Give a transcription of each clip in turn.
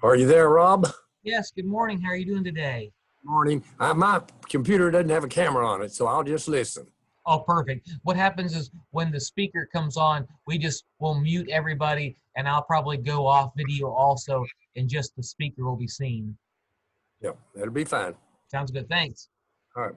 Are you there, Rob? Yes, good morning. How are you doing today? Morning. My computer doesn't have a camera on it, so I'll just listen. Oh, perfect. What happens is when the speaker comes on, we just will mute everybody and I'll probably go off video also and just the speaker will be seen. Yeah, that'll be fine. Sounds good. Thanks. All right.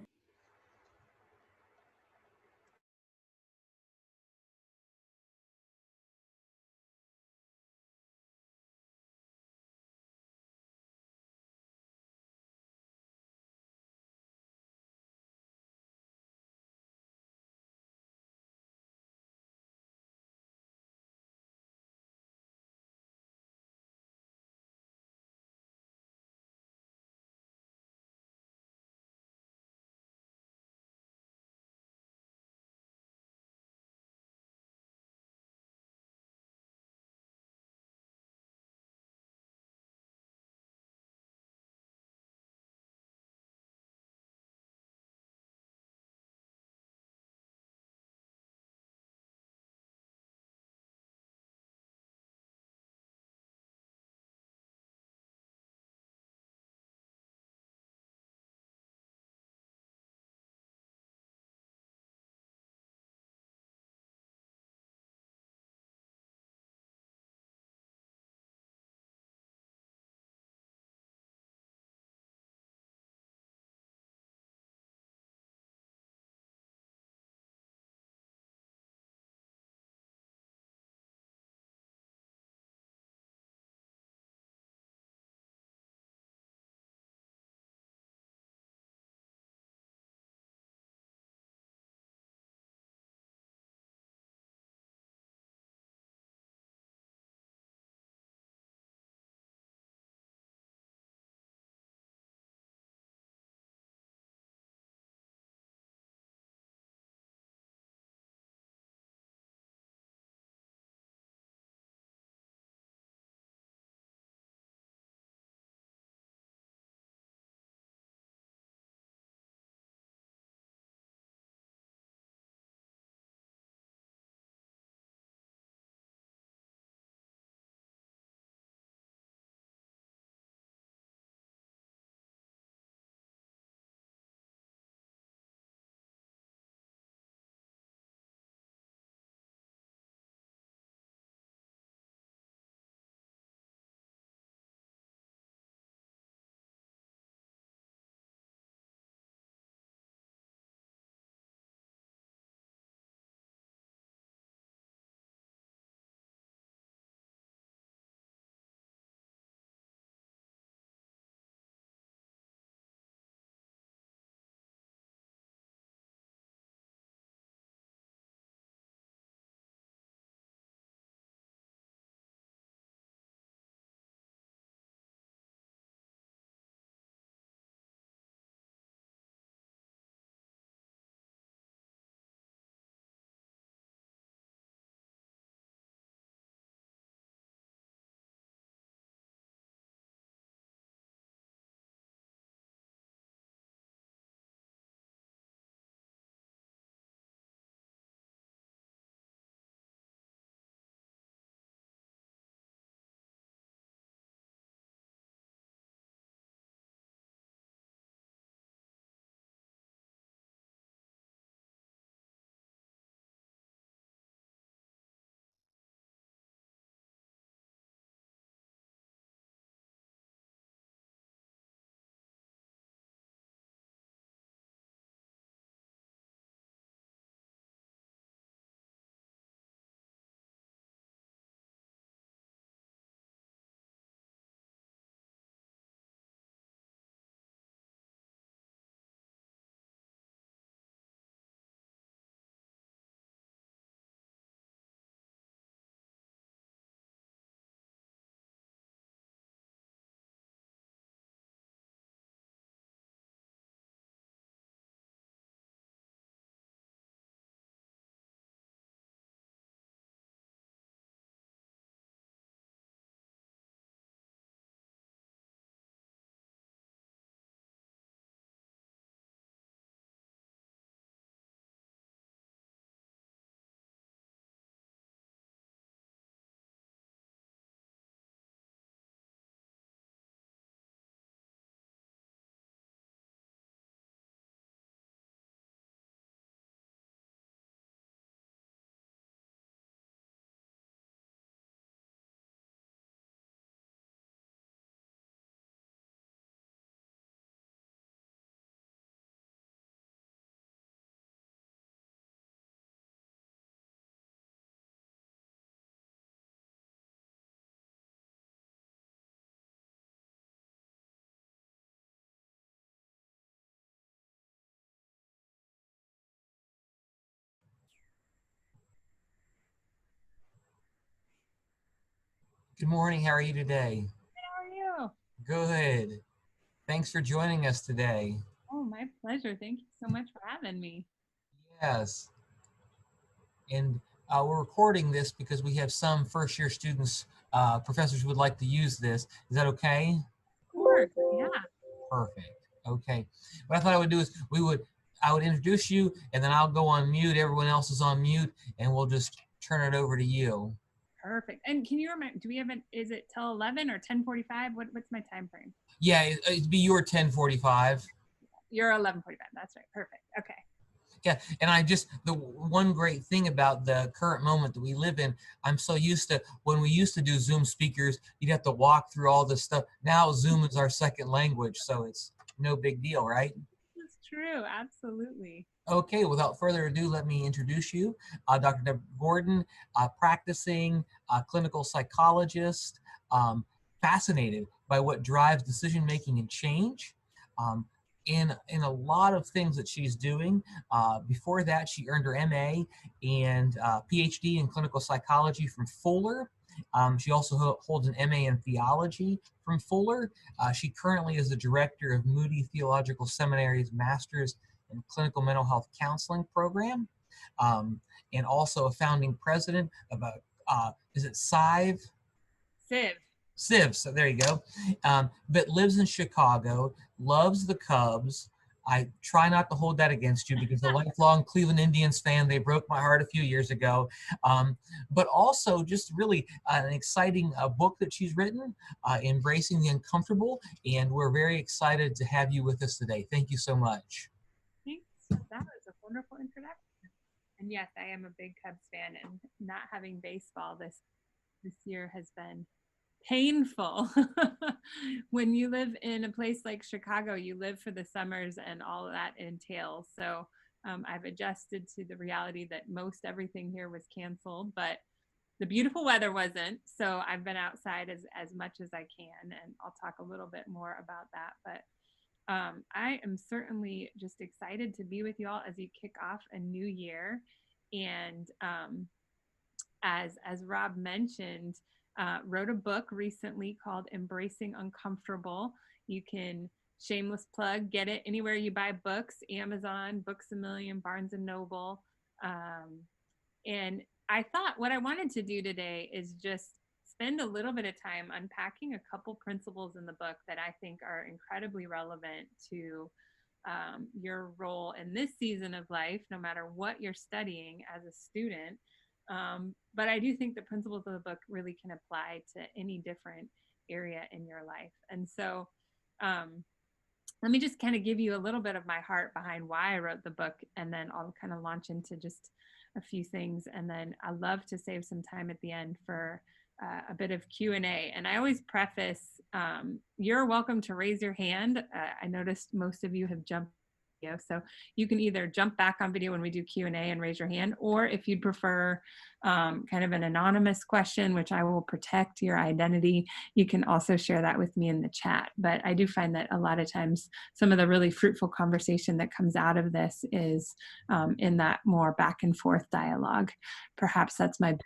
Good morning. How are you today? How are you? Good. Thanks for joining us today. Oh, my pleasure. Thank you so much for having me. Yes. And we're recording this because we have some first-year students, professors who would like to use this. Is that okay? Of course, yeah. Perfect. Okay. What I thought I would do is I would introduce you, and then I'll go on mute. Everyone else is on mute, and we'll just turn it over to you. Perfect. And can you remind, do we have is it till 11 or 10:45? What's my time frame? Yeah, it'd be your 10:45. You're 11:45. That's right. Perfect. Okay. Yeah, and the one great thing about the current moment that we live in, I'm so used to when we used to do Zoom speakers, you'd have to walk through all this stuff. Now Zoom is our second language, so it's no big deal, right? That's true. Absolutely. Okay, without further ado, let me introduce you. Dr. Deb Gorton, practicing clinical psychologist, fascinated by what drives decision-making and change. In a lot of things that she's doing. Before that, she earned her MA and PhD in clinical psychology from Fuller. She also holds an MA in theology from Fuller. She currently is the director of Moody Theological Seminary's Master's in Clinical Mental Health Counseling program, and also a founding president of is it CIVE? Civ, so there you go. But lives in Chicago, loves the Cubs. I try not to hold that against you because a lifelong Cleveland Indians fan, they broke my heart a few years ago. But also just really an exciting book that she's written, Embracing the Uncomfortable. And we're very excited to have you with us today. Thank you so much. Thanks. That was a wonderful introduction. And yes, I am a big Cubs fan, and not having baseball this year has been painful. When you live in a place like Chicago, you live for the summers and all of that entails. So I've adjusted to the reality that most everything here was canceled, but the beautiful weather wasn't. So I've been outside as much as I can, and I'll talk a little bit more about that. But I am certainly just excited to be with you all as you kick off a new year. And as Rob mentioned, wrote a book recently called Embracing Uncomfortable. You can, shameless plug, get it anywhere you buy books, Amazon, Books A Million, Barnes and Noble. And I thought what I wanted to do today is just spend a little bit of time unpacking a couple principles in the book that I think are incredibly relevant to your role in this season of life, no matter what you're studying as a student. But I do think the principles of the book really can apply to any different area in your life. And so let me just kind of give you a little bit of my heart behind why I wrote the book, and then I'll kind of launch into just a few things. And then I love to save some time at the end for a bit of Q&A. And I always preface, you're welcome to raise your hand. I noticed most of you have jumped video, so you can either jump back on video when we do Q&A and raise your hand, or if you'd prefer kind of an anonymous question, which I will protect your identity, you can also share that with me in the chat. But I do find that a lot of times some of the really fruitful conversation that comes out of this is in that more back and forth dialogue. Perhaps that's my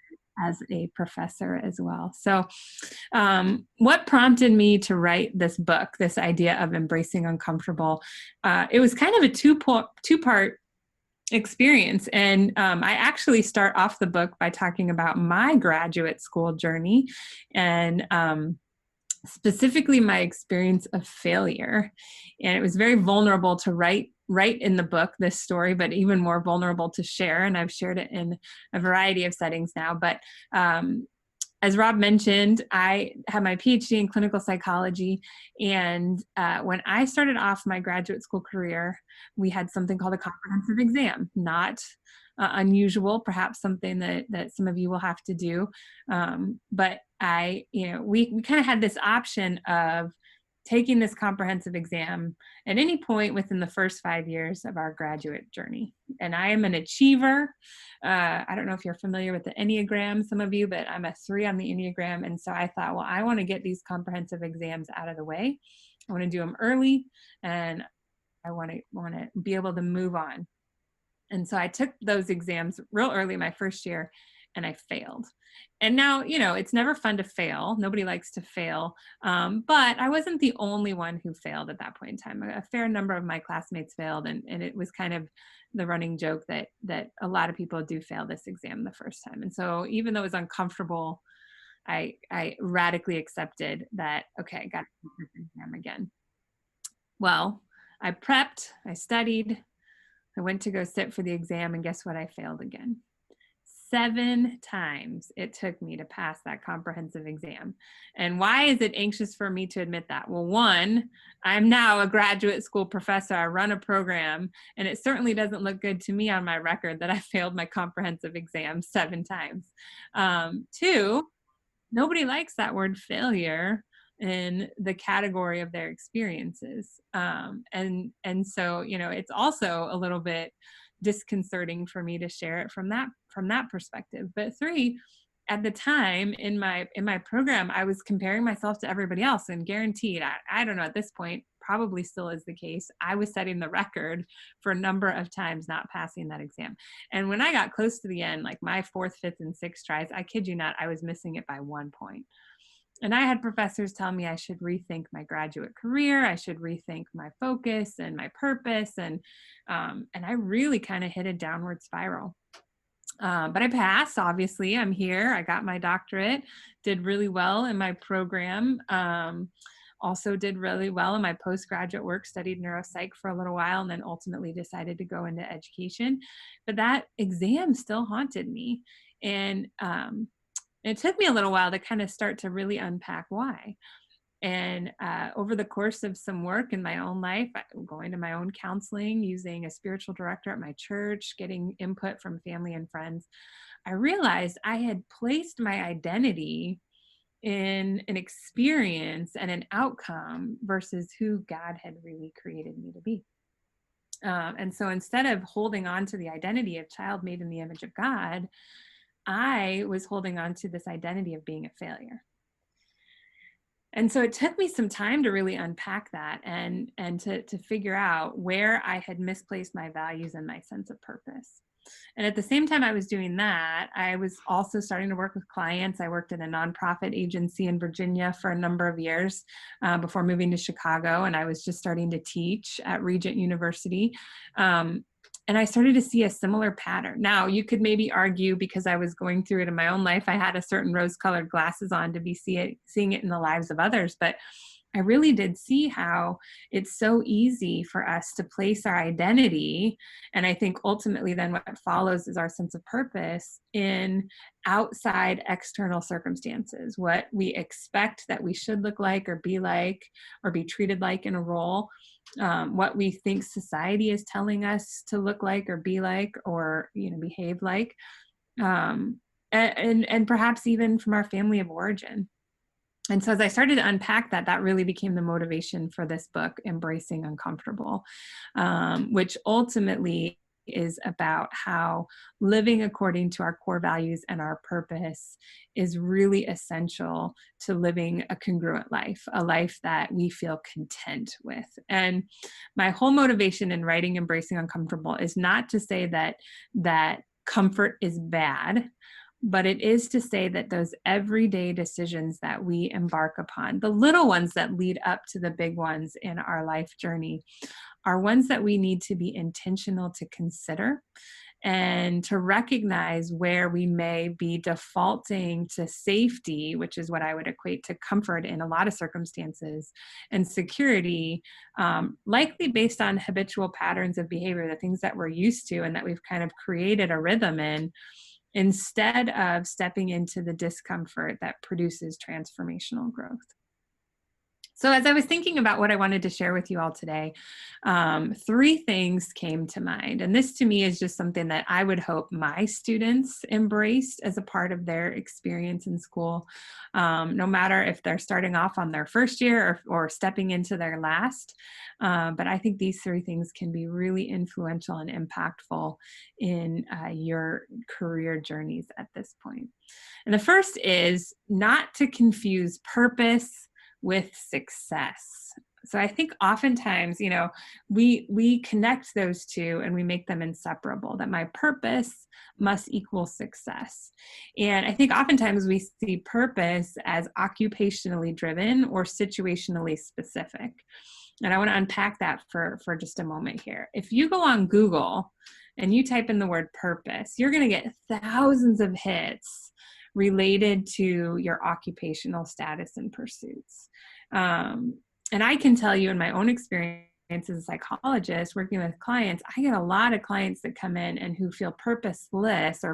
as a professor as well. So what prompted me to write this book, this idea of embracing uncomfortable? It was kind of a two-part experience. And I actually start off the book by talking about my graduate school journey and specifically my experience of failure. And it was very vulnerable to write in the book, this story, but even more vulnerable to share. And I've shared it in a variety of settings now. But as Rob mentioned, I have my PhD in clinical psychology. And when I started off my graduate school career, we had something called a comprehensive exam, not unusual, perhaps something that some of you will have to do. But we kind of had this option of taking this comprehensive exam at any point within the first 5 years of our graduate journey. And I am an achiever. I don't know if you're familiar with the Enneagram, some of you, but I'm a 3 on the Enneagram. And so I thought, well, I want to get these comprehensive exams out of the way. I want to do them early, and I want to be able to move on. And so I took those exams real early my first year. and I failed. And now, it's never fun to fail. Nobody likes to fail. But I wasn't the only one who failed at that point in time. A fair number of my classmates failed, and it was kind of the running joke that a lot of people do fail this exam the first time. And so even though it was uncomfortable, I radically accepted that, okay, I got to take this exam again. Well, I prepped, I studied, I went to go sit for the exam, and guess what? I failed again. 7 times it took me to pass that comprehensive exam. And why is it anxious for me to admit that? Well, one, I'm now a graduate school professor. I run a program, and it certainly doesn't look good to me on my record that I failed my comprehensive exam 7 times. 2, nobody likes that word failure in the category of their experiences. And so, it's also a little bit disconcerting for me to share it from that perspective. But 3, at the time in my program, I was comparing myself to everybody else, and guaranteed, I don't know, at this point, probably still is the case, I was setting the record for a number of times not passing that exam. And when I got close to the end, like my 4th, 5th, and 6th tries, I kid you not, I was missing it by 1 point. And I had professors tell me I should rethink my graduate career, I should rethink my focus and my purpose, and I really kind of hit a downward spiral. But I passed, obviously. I'm here. I got my doctorate, did really well in my program. Also did really well in my postgraduate work, studied neuropsych for a little while, and then ultimately decided to go into education. But that exam still haunted me. And it took me a little while to kind of start to really unpack why. And over the course of some work in my own life, going to my own counseling, using a spiritual director at my church, getting input from family and friends, I realized I had placed my identity in an experience and an outcome versus who God had really created me to be. And so instead of holding on to the identity of child made in the image of God, I was holding on to this identity of being a failure. And so it took me some time to really unpack that and to figure out where I had misplaced my values and my sense of purpose. And at the same time I was doing that, I was also starting to work with clients. I worked at a nonprofit agency in Virginia for a number of years before moving to Chicago. And I was just starting to teach at Regent University. And I started to see a similar pattern. Now, you could maybe argue because I was going through it in my own life, I had a certain rose-colored glasses on to be seeing it in the lives of others. But I really did see how it's so easy for us to place our identity, and I think ultimately then what follows is our sense of purpose, in outside external circumstances, what we expect that we should look like or be treated like in a role, what we think society is telling us to look like or be like or behave like, and perhaps even from our family of origin. And so as I started to unpack that really became the motivation for this book, Embracing Uncomfortable, which ultimately is about how living according to our core values and our purpose is really essential to living a congruent life, a life that we feel content with. And my whole motivation in writing Embracing Uncomfortable is not to say that comfort is bad, but it is to say that those everyday decisions that we embark upon, the little ones that lead up to the big ones in our life journey, are ones that we need to be intentional to consider and to recognize where we may be defaulting to safety, which is what I would equate to comfort in a lot of circumstances, and security, likely based on habitual patterns of behavior, the things that we're used to and that we've kind of created a rhythm in, instead of stepping into the discomfort that produces transformational growth. So as I was thinking about what I wanted to share with you all today, 3 things came to mind. And this to me is just something that I would hope my students embraced as a part of their experience in school, no matter if they're starting off on their first year or stepping into their last. But I think these 3 things can be really influential and impactful in your career journeys at this point. And the first is not to confuse purpose with success. So I think oftentimes, we connect those two and we make them inseparable, that my purpose must equal success. And I think oftentimes we see purpose as occupationally driven or situationally specific. And I want to unpack that for just a moment here. If you go on Google and you type in the word purpose, you're going to get thousands of hits related to your occupational status and pursuits. And I can tell you in my own experience as a psychologist working with clients, I get a lot of clients that come in and who feel purposeless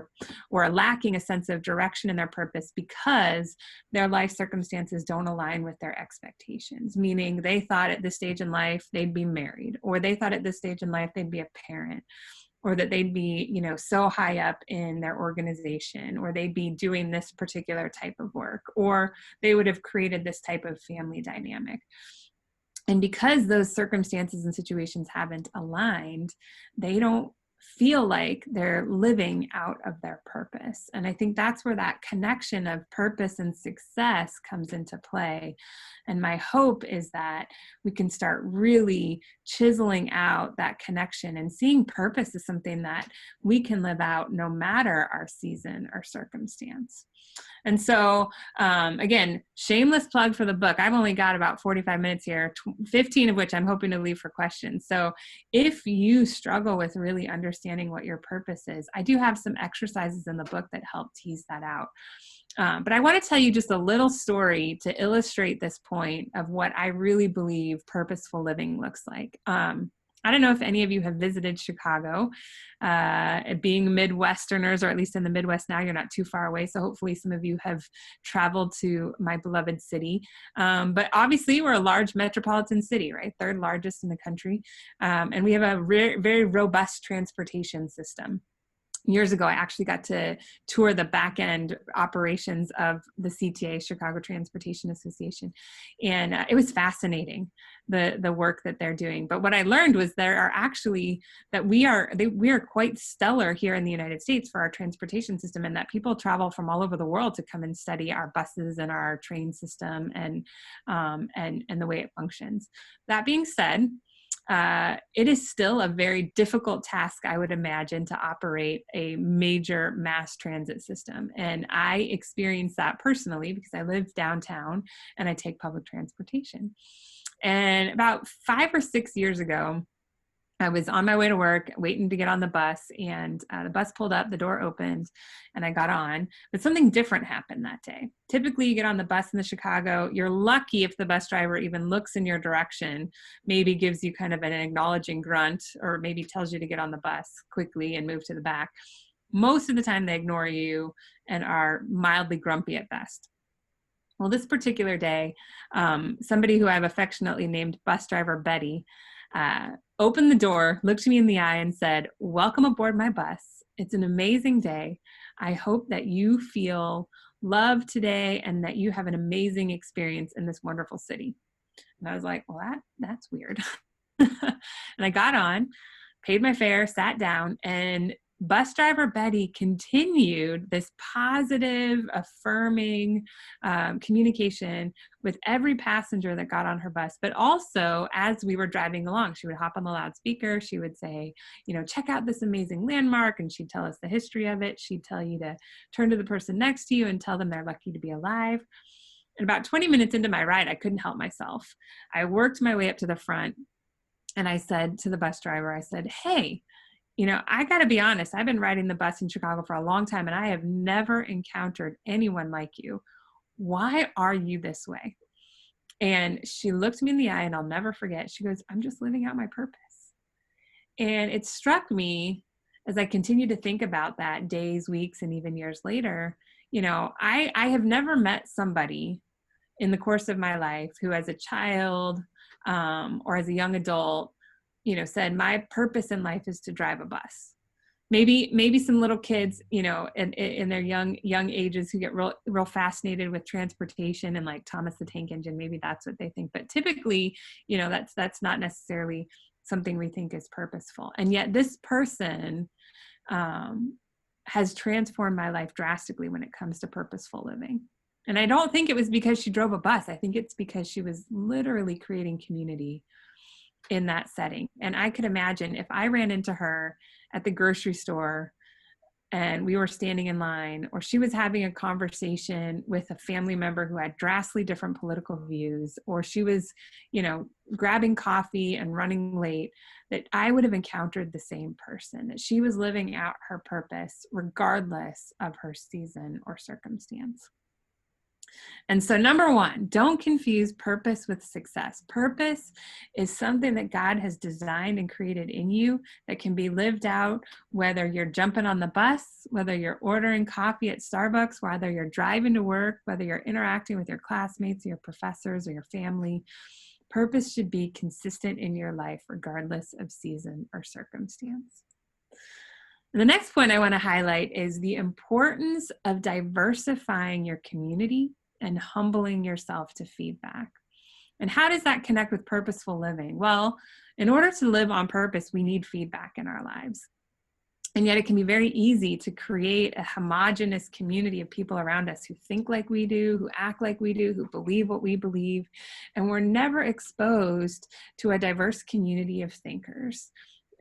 or lacking a sense of direction in their purpose because their life circumstances don't align with their expectations, meaning they thought at this stage in life they'd be married, or they thought at this stage in life they'd be a parent, or that they'd be, so high up in their organization, or they'd be doing this particular type of work, or they would have created this type of family dynamic. And because those circumstances and situations haven't aligned, they don't feel like they're living out of their purpose. And I think that's where that connection of purpose and success comes into play. And my hope is that we can start really chiseling out that connection and seeing purpose as something that we can live out no matter our season or circumstance. And so, again, shameless plug for the book. I've only got about 45 minutes here, 15 of which I'm hoping to leave for questions. So if you struggle with really understanding what your purpose is, I do have some exercises in the book that help tease that out. But I want to tell you just a little story to illustrate this point of what I really believe purposeful living looks like. I don't know if any of you have visited Chicago. Being Midwesterners, or at least in the Midwest now, you're not too far away. So hopefully some of you have traveled to my beloved city. But obviously we're a large metropolitan city, right? Third largest in the country. And we have a very robust transportation system. Years ago, I actually got to tour the back end operations of the CTA, Chicago Transportation Association. And it was fascinating, the work that they're doing. But what I learned was there are actually, that we are quite stellar here in the United States for our transportation system, and that people travel from all over the world to come and study our buses and our train system and the way it functions. That being said, it is still a very difficult task, I would imagine, to operate a major mass transit system. And I experienced that personally because I live downtown and I take public transportation. And about 5 or 6 years ago, I was on my way to work, waiting to get on the bus, and the bus pulled up, the door opened, and I got on. But something different happened that day. Typically, you get on the bus in the Chicago, you're lucky if the bus driver even looks in your direction, maybe gives you kind of an acknowledging grunt, or maybe tells you to get on the bus quickly and move to the back. Most of the time, they ignore you and are mildly grumpy at best. Well, this particular day, somebody who I've affectionately named bus driver Betty opened the door, looked me in the eye, and said, "Welcome aboard my bus. It's an amazing day. I hope that you feel loved today and that you have an amazing experience in this wonderful city." And I was like, well, that's weird. And I got on, paid my fare, sat down, and bus driver Betty continued this positive, affirming communication with every passenger that got on her bus. But also, as we were driving along, she would hop on the loudspeaker. She would say, check out this amazing landmark. And she'd tell us the history of it. She'd tell you to turn to the person next to you and tell them they're lucky to be alive. And about 20 minutes into my ride, I couldn't help myself. I worked my way up to the front and I said to the bus driver, I said, "Hey, I got to be honest, I've been riding the bus in Chicago for a long time and I have never encountered anyone like you. Why are you this way?" And she looked me in the eye, and I'll never forget. She goes, "I'm just living out my purpose." And it struck me as I continued to think about that days, weeks, and even years later. I have never met somebody in the course of my life who as a child or as a young adult said, "My purpose in life is to drive a bus." Maybe some little kids, in their young ages who get real fascinated with transportation and like Thomas the Tank Engine, maybe that's what they think. But typically, that's not necessarily something we think is purposeful. And yet this person has transformed my life drastically when it comes to purposeful living. And I don't think it was because she drove a bus. I think it's because she was literally creating community in that setting. And I could imagine if I ran into her at the grocery store and we were standing in line, or she was having a conversation with a family member who had drastically different political views, or she was, grabbing coffee and running late, that I would have encountered the same person, that she was living out her purpose regardless of her season or circumstance. And so number one, don't confuse purpose with success. Purpose is something that God has designed and created in you that can be lived out, whether you're jumping on the bus, whether you're ordering coffee at Starbucks, whether you're driving to work, whether you're interacting with your classmates, or your professors, or your family. Purpose should be consistent in your life, regardless of season or circumstance. The next point I want to highlight is the importance of diversifying your community and humbling yourself to feedback. And how does that connect with purposeful living? Well, in order to live on purpose, we need feedback in our lives. And yet it can be very easy to create a homogenous community of people around us who think like we do, who act like we do, who believe what we believe. And we're never exposed to a diverse community of thinkers.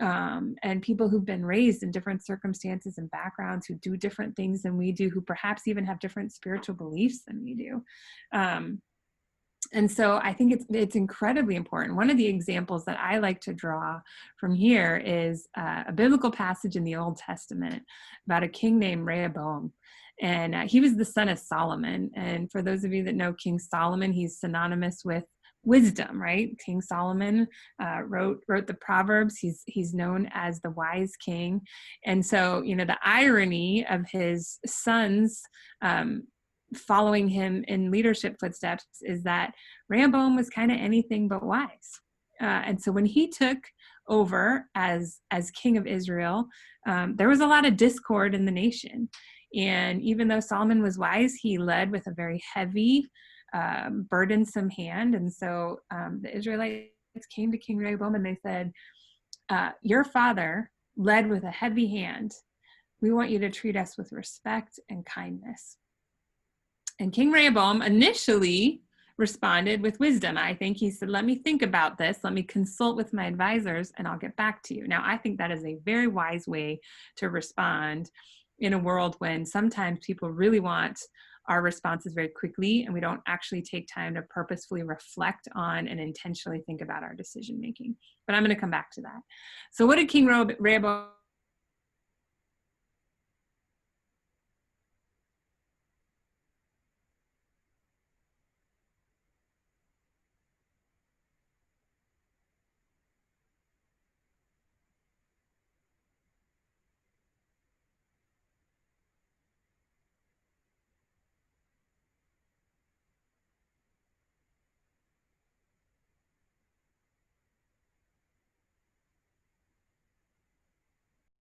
And people who've been raised in different circumstances and backgrounds, who do different things than we do, who perhaps even have different spiritual beliefs than we do. And so I think it's incredibly important. One of the examples that I like to draw from here is a biblical passage in the Old Testament about a king named Rehoboam. And he was the son of Solomon. And for those of you that know King Solomon, he's synonymous with wisdom, right? King Solomon wrote the Proverbs. He's known as the wise king. And so, the irony of his sons following him in leadership footsteps is that Rehoboam was kind of anything but wise. And so when he took over as king of Israel, there was a lot of discord in the nation. And even though Solomon was wise, he led with a very heavy, burdensome hand. And so the Israelites came to King Rehoboam and they said, your father led with a heavy hand. We want you to treat us with respect and kindness. And King Rehoboam initially responded with wisdom. I think he said, let me think about this. Let me consult with my advisors and I'll get back to you. Now, I think that is a very wise way to respond in a world when sometimes people really want our responses very quickly and we don't actually take time to purposefully reflect on and intentionally think about our decision making. But I'm going to come back to that. So what did King Rehoboam